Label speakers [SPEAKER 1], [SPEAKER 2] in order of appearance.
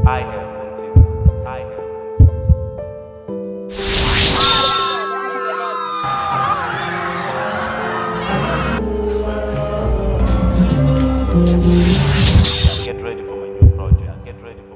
[SPEAKER 1] I have autism. I have autism. Get ready for my new project. Get ready.